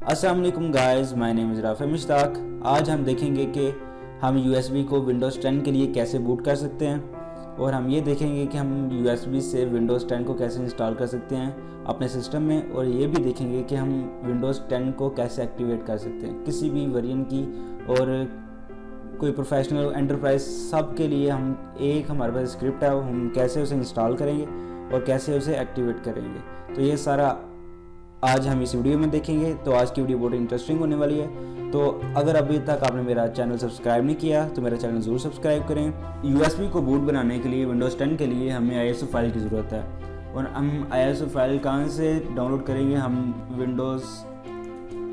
अस्सलाम वालेकुम guys, my name is राफ़ी मुश्ताक। आज हम देखेंगे कि हम यूएसबी को विंडोज़ 10 के लिए कैसे बूट कर सकते हैं और हम ये देखेंगे कि हम यूएसबी से विंडोज़ 10 को कैसे इंस्टॉल कर सकते हैं अपने सिस्टम में, और ये भी देखेंगे कि हम विंडोज़ 10 को कैसे एक्टिवेट कर सकते हैं किसी भी वेरिएंट की। और कोई प्रोफेशनल एंटरप्राइज सब के लिए हमारे पास स्क्रिप्ट है, हम कैसे उसे इंस्टॉल करेंगे और कैसे उसे एक्टिवेट करेंगे। तो ये सारा आज हम इस वीडियो में देखेंगे। तो आज की वीडियो बहुत इंटरेस्टिंग होने वाली है। तो अगर अभी तक आपने मेरा चैनल सब्सक्राइब नहीं किया तो मेरा चैनल ज़रूर सब्सक्राइब करें। यूएसबी को बूट बनाने के लिए विंडोज़ 10 के लिए हमें ISO फाइल की ज़रूरत है। और हम ISO फाइल कहाँ से डाउनलोड करेंगे? हम Windows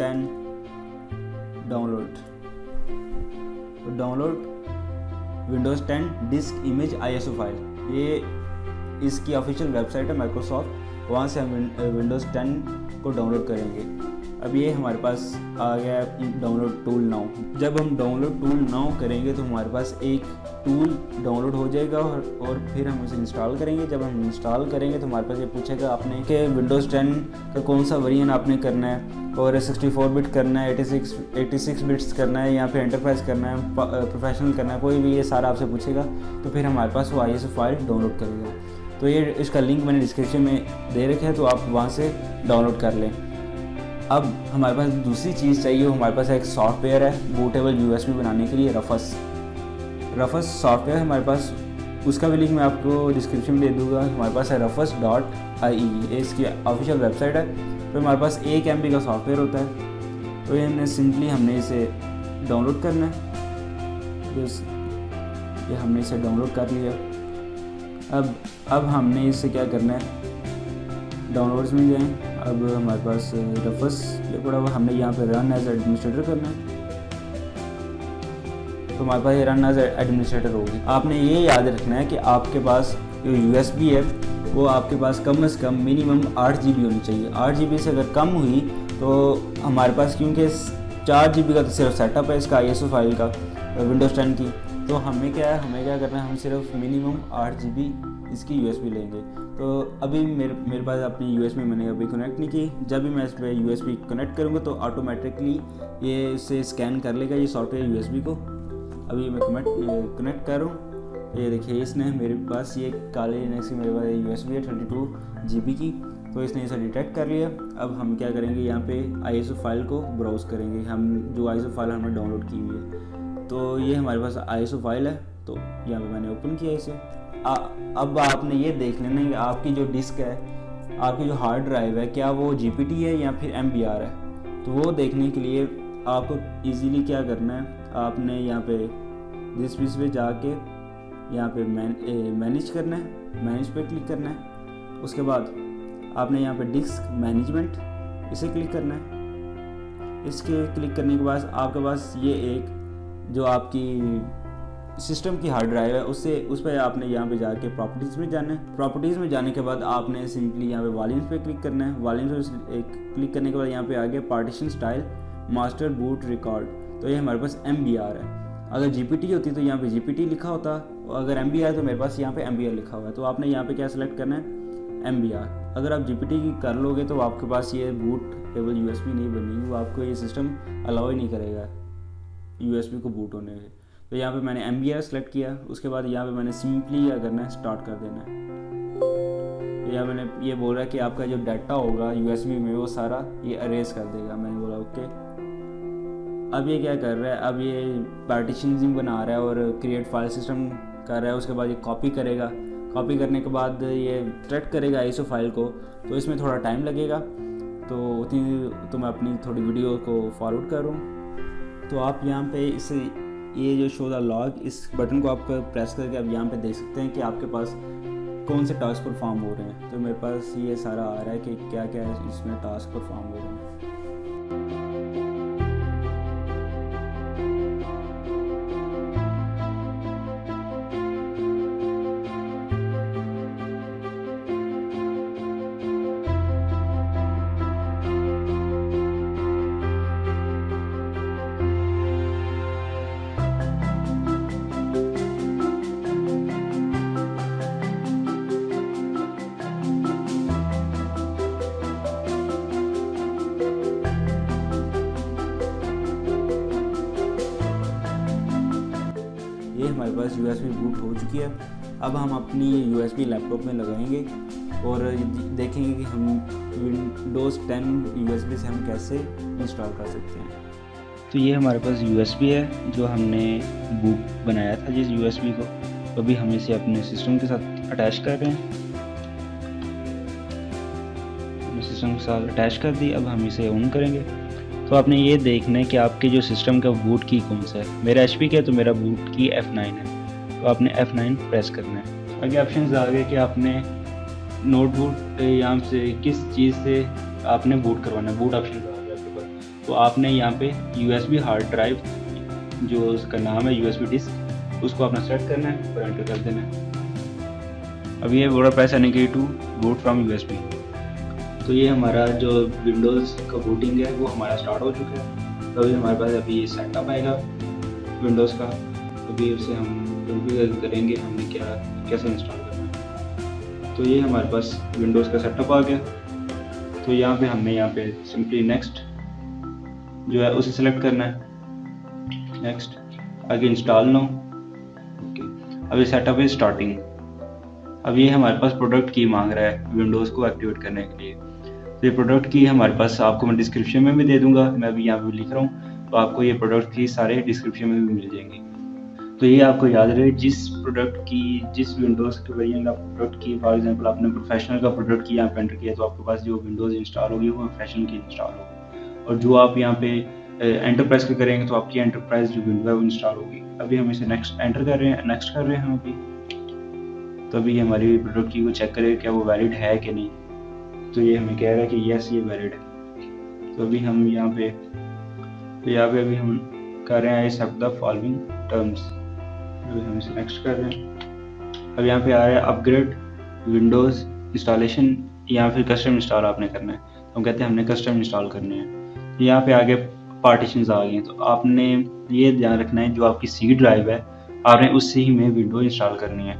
10 download Windows 10 disc image ISO file, ये इसकी ऑफिशियल वेबसाइट है माइक्रोसॉफ्ट। वहाँ से हम विंडोज़ 10 को डाउनलोड करेंगे। अब ये हमारे पास आ गया डाउनलोड टूल नाउ। जब हम डाउनलोड टूल नाउ करेंगे तो हमारे पास एक टूल डाउनलोड हो जाएगा और फिर हम उसे इंस्टॉल करेंगे। जब हम इंस्टॉल करेंगे तो हमारे पास ये पूछेगा आपने कि विंडोज़ 10 का कौन सा वेरिएंट आपने करना है, और 64 बिट करना है, 86 बिट्स करना है, या फिर एंटरप्राइज करना है, प्रोफेशनल करना है, कोई भी ये सारा आपसे पूछेगा। तो फिर हमारे पास वो ISO फाइल डाउनलोड करेगा। तो ये इसका लिंक मैंने डिस्क्रिप्शन में दे रखा है, तो आप वहाँ से डाउनलोड कर लें। अब हमारे पास दूसरी चीज़ चाहिए। हमारे पास एक सॉफ्टवेयर है बूटेबल यूएसबी बनाने के लिए, रफस सॉफ्टवेयर हमारे पास, उसका भी लिंक मैं आपको डिस्क्रिप्शन में दे दूँगा। हमारे पास है rufus.ie, ये इसकी ऑफिशियल वेबसाइट है। तो हमारे पास 1 MB का सॉफ्टवेयर होता है। तो ये हमने इसे डाउनलोड करना है। ये हमने इसे डाउनलोड कर लिया। अब हमने इससे क्या करना है, डाउनलोड्स में जाएं। अब हमारे पास रफस ये पड़ा हुआ, हमने यहाँ पे रन एज एडमिनिस्ट्रेटर करना है। तो हमारे पास ये रन एज एडमिनिस्ट्रेटर होगी। आपने ये याद रखना है कि आपके पास जो यूएसबी है वो आपके पास कम से कम मिनिमम 8 GB होनी चाहिए। 8 GB से अगर कम हुई तो हमारे पास, क्योंकि 4 GB का तो सिर्फ सेटअप है इसका ISO फाइल का विंडोज़ 10 की, तो हमें क्या करना है, हम सिर्फ मिनिमम 8 GB इसकी यूएसबी लेंगे। तो अभी मेरे पास अपनी यूएसबी मैंने अभी कनेक्ट नहीं की। जब भी मैं इस पर यूएसबी कनेक्ट करूँगा तो ऑटोमेटिकली ये इससे स्कैन कर लेगा ये सॉफ्टवेयर यूएसबी को। अभी मैं कनेक्ट कर रहा हूँ। ये देखिए, इसने मेरे पास ये काले नेक्स्ट मेरे पास यूएसबी है 32 GB की, तो इसने इसे डिटेक्ट कर लिया। अब हम क्या करेंगे, यहाँ पे ISO फाइल को ब्राउज़ करेंगे, हम जो ISO फाइल हमने डाउनलोड की हुई है। तो ये हमारे पास ISO फाइल है, तो यहाँ पे मैंने ओपन किया इसे। अब आपने ये देख लेना है कि आपकी जो डिस्क है, आपकी जो हार्ड ड्राइव है, क्या वो GPT है या फिर MBR है। तो वो देखने के लिए आपको इजीली क्या करना है, आपने यहाँ पे डिस्क पे जाके यहाँ पे मैनेज करना है, मैनेज पे क्लिक करना है। उसके बाद आपने यहाँ पे डिस्क मैनेजमेंट इसे क्लिक करना है। इसके क्लिक करने के बाद आपके पास ये एक जो आपकी सिस्टम की हार्ड ड्राइव है उस पर आपने यहाँ पे जाके प्रॉपर्टीज़ में जाना है। प्रॉपर्टीज़ में जाने के बाद आपने सिंपली यहाँ पे वॉल्यूम्स पे क्लिक करना है। वॉल्यूम्स पे क्लिक करने के बाद यहाँ पे आ गया partition style master boot record. तो ये हमारे पास MBR है। अगर GPT होती तो यहाँ पे GPT लिखा होता, और अगर MBR तो मेरे पास यहाँ पे MBR लिखा हुआ है। तो आपने यहाँ पे क्या सेलेक्ट करना है, MBR। अगर आप GPT की कर लोगे तो आपके पास ये बूटेबल यूएसबी नहीं बनेगी, वो आपको ये सिस्टम अलाउ ही नहीं करेगा यूएसबी को बूट होने में। तो यहाँ पे मैंने MBR सेलेक्ट किया। उसके बाद यहाँ पे मैंने सिंपली क्या करना है, स्टार्ट कर देना है। यहाँ मैंने ये बोल रहा है कि आपका जो डाटा होगा यूएसबी में वो सारा ये अरेज कर देगा। मैंने बोला ओके। अब ये क्या कर रहा है, अब ये पार्टीशनिंग बना रहा है और क्रिएट फाइल सिस्टम कर रहा है। उसके बाद ये कॉपी करेगा। कॉपी करने के बाद ये ट्रैक करेगा ISO फाइल को, तो इसमें थोड़ा टाइम लगेगा। तो मैं अपनी थोड़ी वीडियो को फॉरवर्ड करूँ। तो आप यहाँ पे इसे ये जो शो द लॉग, इस बटन को आप प्रेस करके आप यहाँ पे देख सकते हैं कि आपके पास कौन से टास्क परफॉर्म हो रहे हैं। तो मेरे पास ये सारा आ रहा है कि क्या क्या इसमें टास्क परफॉर्म हो रहे हैं। पास USB बूट हो चुकी है। अब हम अपनी USB लैपटॉप में लगाएंगे और देखेंगे कि हम Windows 10 USB से हम कैसे इंस्टॉल कर सकते हैं। तो ये हमारे पास USB है जो हमने बूट बनाया था जिस USB को, तो अभी हम इसे अपने सिस्टम के साथ अटैच कर रहे हैं। सिस्टम के साथ अटैच कर दी। अब हम इसे ऑन करेंगे। तो आपने ये देखना है कि आपके जो सिस्टम का बूट की कौन सा है। मेरा HP का है तो मेरा बूट की F9 है, तो आपने F9 प्रेस करना है। आगे ऑप्शंस आ गए कि आपने नोटबुक यहाँ से किस चीज़ से आपने बूट करवाना है। बूट ऑप्शन आ गया आपके पास, तो आपने यहाँ पे USB हार्ड ड्राइव जो उसका नाम है USB डिस्क, उसको आपने सेलेक्ट करना है और एंटर कर देना है। अब ये बॉर्डर प्रेस यानी टू बूट फ्रॉम USB। तो ये हमारा जो विंडोज़ का बूटिंग है वो हमारा स्टार्ट हो चुका है। तो अभी हमारे पास अभी ये सेटअप आएगा विंडोज़ का, अभी उसे हम कॉन्फ़िगर करेंगे हमने कैसे इंस्टॉल करना है। तो ये हमारे पास विंडोज़ का सेटअप आ गया। तो यहाँ पे हमने यहाँ पे सिंपली नेक्स्ट जो है उसे सेलेक्ट करना है। नेक्स्ट, आगे इंस्टॉल नो। ओके, अभी सेटअप इज स्टार्टिंग। अब ये हमारे पास प्रोडक्ट की मांग रहा है विंडोज़ को एक्टिवेट करने के लिए। तो ये प्रोडक्ट की हमारे पास, आपको मैं डिस्क्रिप्शन में भी दे दूंगा, मैं अभी यहाँ पे लिख रहा हूँ, तो आपको ये प्रोडक्ट की सारे डिस्क्रिप्शन में भी मिल जाएंगे। तो ये आपको याद रहे, जिस प्रोडक्ट की, जिस विंडोज़ के वेरिएंट ऑफ प्रोडक्ट की, फॉर एग्जांपल आपने प्रोफेशनल का प्रोडक्ट की यहाँ पे एंटर किया, तो आपके पास जो विंडोज़ इंस्टॉल होगी वो प्रोफेशनल की इंस्टॉल होगी। और जो आप यहाँ पे एंटरप्राइज के करेंगे तो आपकी एंटरप्राइज जो विंडो है वो इंस्टॉल होगी। अभी हम इसे नेक्स्ट एंटर कर रहे हैं, नेक्स्ट कर रहे हैं हम अभी। तो अभी हमारी प्रोडक्ट की को चेक करें क्या वो वैलिड है कि नहीं। तो ये हमें कह रहा है कि यस ये वैलिड है। तो अभी हम यहाँ पे अभी हम कर रहे हैं एक्सेप्ट द फॉलोइंग टर्म्स। अभी हम इसे नेक्स्ट कर रहे हैं। अब यहाँ पे आ रहा है अपग्रेड विंडोज़ इंस्टॉलेशन या फिर कस्टम इंस्टॉल आपने करना है। तो हम कहते हैं हमने कस्टम इंस्टॉल करने हैं। तो यहाँ पे आगे पार्टीशंस आ गए हैं। तो आपने ये ध्यान रखना है जो आपकी सी ड्राइव है आपने उससे ही में विंडो इंस्टॉल करनी है,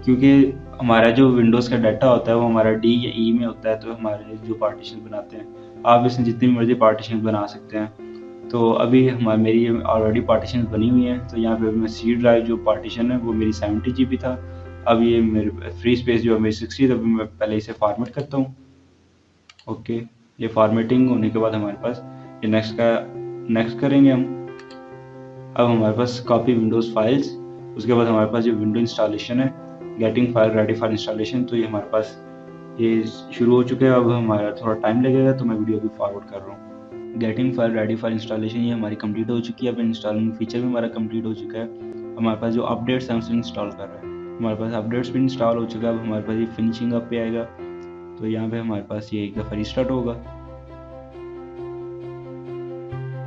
क्योंकि हमारा जो विंडोज़ का डाटा होता है वो हमारा D या E में होता है। तो हमारे जो पार्टीशन बनाते हैं आप इसमें जितनी मर्जी पार्टीशन बना सकते हैं। तो अभी मेरी ऑलरेडी पार्टीशन बनी हुई है। तो यहाँ पे मैं सी ड्राइव जो पार्टीशन है वो मेरी 70 GB था। अब ये मेरे फ्री स्पेस जो है मेरी 60, अभी मैं पहले इसे फॉर्मेट करता हूँ। ओके, ये फॉर्मेटिंग होने के बाद हमारे पास ये नेक्स्ट करेंगे हम। अब हमारे पास कॉपी विंडोज़ फाइल्स, उसके बाद हमारे पास जो विंडो इंस्टॉलेशन है getting file ready for installation, तो ये हमारे पास ये शुरू हो चुके हैं। अब हमारा थोड़ा टाइम लगेगा तो मैं वीडियो भी फॉरवर्ड कर रहा हूँ। Getting file ready for installation ये हमारी कंप्लीट हो चुकी है। अब इंस्टॉलिंग फीचर भी हमारा कंप्लीट हो चुका है। हमारे पास जो अपडेट्स हैं उसे इंस्टॉल कर रहे हैं। हमारे पास अपडेट्स भी इंस्टॉल हो चुका है। अब हमारे पास ये फिनिशिंग अप पे आएगा। तो यहाँ पे हमारे पास ये एक दफ़ा रिस्टार्ट होगा।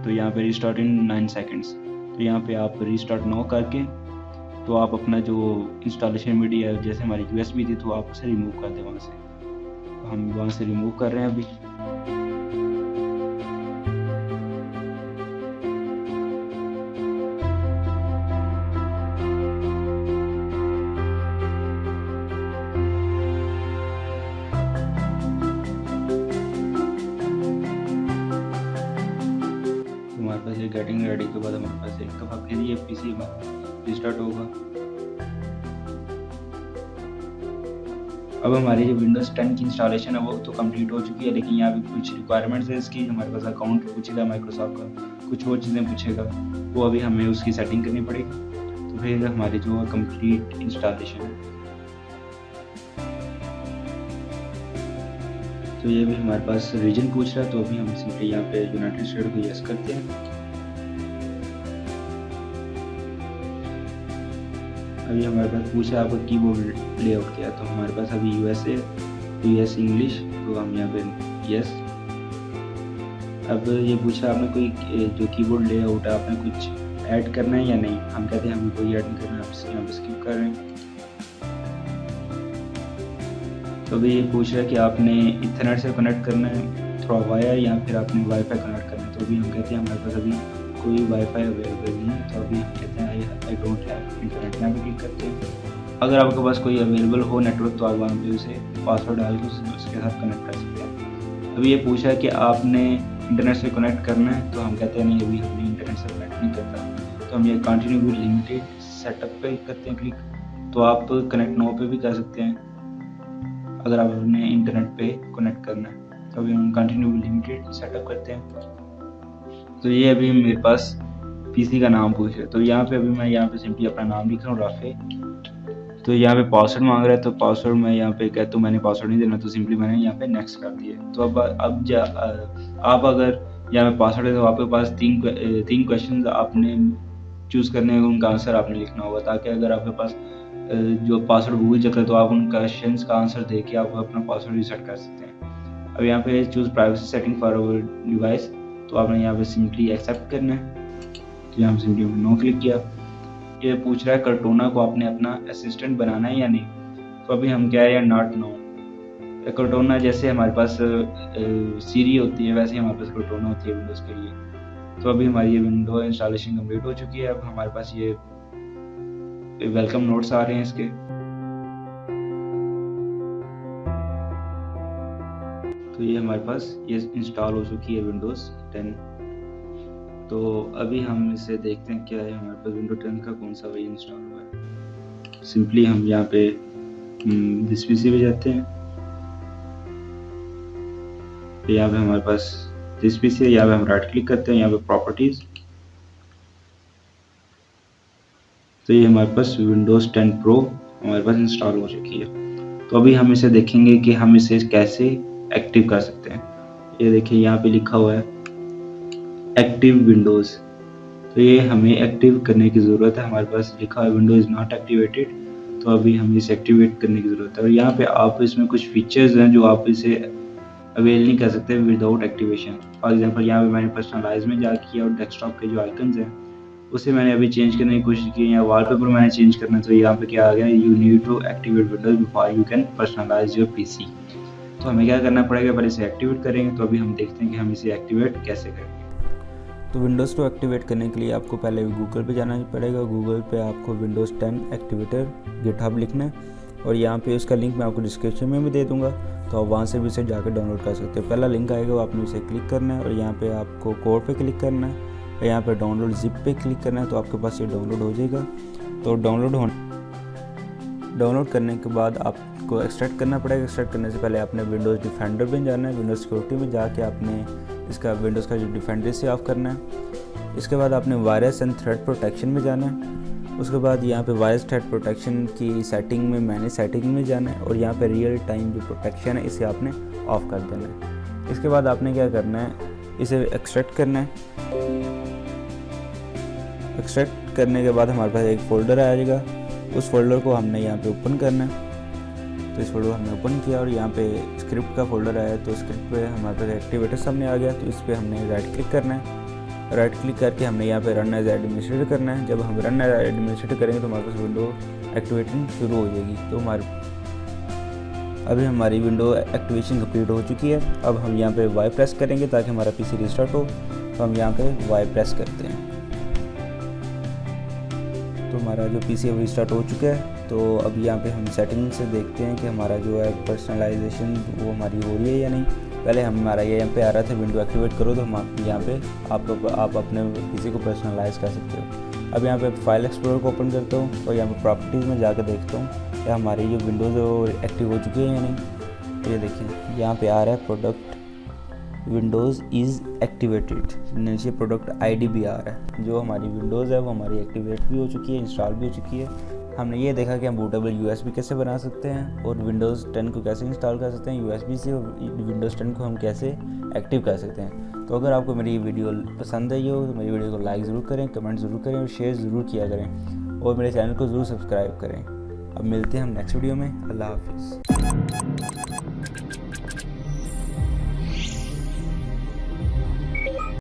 तो यहाँ पे रिस्टार्ट इन 9 सेकेंड्स। तो यहाँ पे आप रिस्टार्ट नो करके तो आप अपना जो इंस्टॉलेशन मीडिया जैसे हमारी USB थी तो आप उसे रिमूव कर दें वहाँ से। तो हम वहाँ से रिमूव कर रहे हैं अभी। हमारे पास ये गेटिंग रेडी के बाद हमारे पास एक दफ़ा फिर ये PC रिस्टार्ट होगा। अब हमारी जो Windows 10 की इंस्टॉलेशन है वो तो कंप्लीट हो चुकी है, लेकिन यहाँ पे कुछ रिक्वायरमेंट्स है इसकी। हमारे पास अकाउंट पूछेगा माइक्रोसॉफ्ट का, कुछ और चीज़ें पूछेगा, वो अभी हमें उसकी सेटिंग करनी पड़ेगी। तो फिर हमारी जो कंप्लीट इंस्टॉलेशन है तो ये भी हमारे पास रीजन पूछ रहा है। तो अभी हम सिंपली यहाँ पे यूनाइटेड स्टेट को यस करते हैं। अभी हमारे पास पूछा आपका कीबोर्ड लेआउट क्या है, तो हमारे पास अभी USA US इंग्लिश, तो हम यहाँ पे यस। अब ये पूछा आपने कोई जो कीबोर्ड लेआउट है आपने कुछ ऐड करना है या नहीं, हम कहते हैं हमें कोई ऐड नहीं करना है, आप यहाँ पे स्किप कर रहे हैं। तो अभी ये पूछ रहा है कि आपने इथरनेट से कनेक्ट करना है थ्रू वाया या फिर आपने वाईफाई कनेक्ट करना है। तो अभी हम कहते हैं हमारे पास अभी कोई वाईफाई अवेलेबल नहीं है, तो अभी हम कहते हैं आई डोंट हैव इंटरनेट, यहाँ पे क्लिक करते हैं। अगर आपके पास कोई अवेलेबल हो नेटवर्क तो आप वहाँ पे उसे पासवर्ड डाल के उसके साथ कनेक्ट कर सकते हैं। अभी ये पूछा है कि आपने इंटरनेट से कनेक्ट करना है, तो हम कहते हैं नहीं अभी हमने इंटरनेट से कनेक्ट नहीं करता। तो हम ये कंटिन्यू विद लिमिटेड सेटअप पे करते हैं क्लिक तो आप कनेक्ट नाउ पे भी कर सकते हैं अगर आप अपने इंटरनेट पे कनेक्ट करना है। तो अभी हम कंटिन्यू लिमिटेड सेटअप करते हैं। तो ये अभी मेरे पास पीसी का नाम पूछ रहा है, तो यहाँ पे अभी मैं यहाँ पे सिंपली अपना नाम लिख रहा हूँ राफे। तो यहाँ पे पासवर्ड मांग रहा है, तो पासवर्ड मैं यहाँ पे कहता हूँ मैंने पासवर्ड नहीं देना, तो सिंपली मैंने यहाँ पे नेक्स्ट कर दिया। तो अब आप अगर यहाँ पे पासवर्ड है तो आपके पास तीन क्वेश्चन आपने चूज करने हैं, उनका आंसर आपने लिखना होगा, ताकि अगर आपके पास जो पासवर्ड भूल जाता है तो आप उन क्वेश्चन का आंसर दे के आप अपना पासवर्ड रीसेट कर सकते हैं। अब यहाँ पे choose privacy setting for our device, तो आपने यहाँ पे सिंपली एक्सेप्ट करना है। तो यहाँ पे सिंपली नो क्लिक किया। ये पूछ रहा है कर्टोना को आपने अपना असिस्टेंट बनाना है या नहीं, तो अभी हम क्या है नॉट नो। कर्टोना जैसे हमारे पास सीरी होती है वैसे हमारे पास कर्टोना होती है विंडोज़ के लिए। तो अभी हमारी ये विंडो इंस्टॉलेशन कंप्लीट हो चुकी है। अब हमारे पास ये वेलकम नोट्स आ रहे हैं इसके। तो ये हमारे पास ये इंस्टॉल हो चुकी है विंडोज़ 10। तो अभी हम इसे देखते हैं क्या है हमारे पास विंडो 10 का कौन सा वर्जन इंस्टॉल हुआ है। सिंपली हम यहाँ पे दिस पीसी पे जाते हैं। तो यहाँ पे हमारे पास दिस पीसी है, यहाँ पे हम राइट क्लिक करते हैं, यहाँ पे प्रॉपर्टीज। तो ये हमारे पास विंडोज़ 10 प्रो हमारे पास इंस्टॉल हो चुकी है। तो अभी हम इसे देखेंगे कि हम इसे कैसे एक्टिव कर सकते हैं। ये देखिए यहाँ पे लिखा हुआ है एक्टिव विंडोज़। तो ये हमें एक्टिव करने की ज़रूरत है। हमारे पास लिखा है विंडो इज़ नॉट एक्टिवेटेड, तो अभी हमें इसे एक्टिवेट करने की ज़रूरत है। और यहाँ पे आप इसमें कुछ फीचर्स हैं जो आप इसे अवेल नहीं कर सकते विदाउट एक्टिवेशन। फॉर एग्जांपल यहाँ पे मैंने पर्सनलाइज में जा किया और डेस्कटॉप के जो आइकन्स हैं उसे मैंने अभी चेंज करने की कोशिश की, या वॉलपेपर मैंने चेंज करना। तो यहाँ पे क्या आ गया, you need to activate Windows before you can personalise your PC. तो हमें क्या करना पड़ेगा, पहले इसे एक्टिवेट करेंगे। तो अभी हम देखते हैं कि हम इसे एक्टिवेट कैसे करेंगे। तो विंडोज़ को एक्टिवेट करने के लिए आपको पहले गूगल पे जाना पड़ेगा। गूगल पे आपको विंडोज़ 10 एक्टिवेटर गिटहब लिखना है और यहाँ पे उसका लिंक मैं आपको डिस्क्रिप्शन में भी दे दूँगा, तो आप वहाँ से भी इसे जाकर डाउनलोड कर सकते हो। पहला लिंक आएगा वो आपने उसे क्लिक करना है और यहाँ पे आपको कोड पे क्लिक करना है और यहाँ पे डाउनलोड जिप पे क्लिक करना है, तो आपके पास ये डाउनलोड हो जाएगा। तो डाउनलोड करने के बाद आपको एक्सट्रैक्ट करना पड़ेगा। एक्सट्रैक्ट करने से पहले आपने विंडोज़ डिफेंडर में जाना है, विंडोज़ सिक्योरिटी में जाके आपने इसका विंडोज़ का जो डिफेंडर से ऑफ करना है। इसके बाद आपने वायरस एंड थ्रेड प्रोटेक्शन में जाना है। उसके बाद यहाँ पे वायरस थ्रेड प्रोटेक्शन की सेटिंग में मैनेज सेटिंग में जाना है और यहाँ पे रियल टाइम जो प्रोटेक्शन है इसे आपने ऑफ कर देना है। इसके बाद आपने क्या करना है, इसे एक्सट्रैक्ट करना है। एक्सट्रैक्ट करने के बाद हमारे पास एक फ़ोल्डर आ जाएगा, उस फोल्डर को हमने यहाँ पे ओपन करना है। तो इस फोल्डर को हमने ओपन किया और यहाँ पे स्क्रिप्ट का फोल्डर आया, तो स्क्रिप्ट पे हमारे पास एक्टिवेटर सामने आ गया। तो इस पर हमने राइट क्लिक करना है। राइट क्लिक करके हमने यहाँ पे रन एज एडमिनिस्ट्रेटर करना है। जब हम रन एज एडमिनिस्ट्रेटर करेंगे तो हमारे पास विंडो एक्टिवेटिंग शुरू हो जाएगी। तो अभी हमारी विंडो एक्टिवेशन कंप्लीट हो चुकी है। अब हम यहाँ पे वाई प्रेस करेंगे ताकि हमारा पीसी रिस्टार्ट हो। तो हम यहाँ पे वाई प्रेस करते हैं, तो हमारा जो पीसी है वो स्टार्ट हो चुका है। तो अब यहाँ पे हम सेटिंग से देखते हैं कि हमारा जो है पर्सनलाइजेशन वो हमारी हो रही है या नहीं। पहले हमारा ये यहाँ पे आ रहा था विंडो एक्टिवेट करो, तो हम यहाँ पे आप अपने पीसी को पर्सनलाइज कर सकते हो। अब यहाँ पे फाइल एक्सप्लोरर को ओपन करता हूँ और यहाँ पे प्रॉपर्टीज़ में जाकर देखता हूँ कि हमारी जो विंडोज़ है वो एक्टिव हो चुकी है या नहीं। तो ये देखिए यहाँ पे आ रहा है प्रोडक्ट विंडोज़ इज़ एक्टिवेटेड, नीचे प्रोडक्ट आईडी भी आ रहा है। जो हमारी विंडोज़ है वो हमारी एक्टिवेट भी हो चुकी है, इंस्टॉल भी हो चुकी है। हमने ये देखा कि हम बूटेबल यूएसबी कैसे बना सकते हैं और विंडोज़ 10 को कैसे इंस्टॉल कर सकते हैं यूएसबी से, और विंडोज़ 10 को हम कैसे एक्टिव कर सकते हैं। तो अगर आपको मेरी वीडियो पसंद आई हो तो मेरी वीडियो को लाइक ज़रूर करें, कमेंट ज़रूर करें और शेयर ज़रूर किया करें और मेरे चैनल को ज़रूर सब्सक्राइब करें। अब मिलते हैं हम नेक्स्ट वीडियो में। अल्लाह हाफिज़।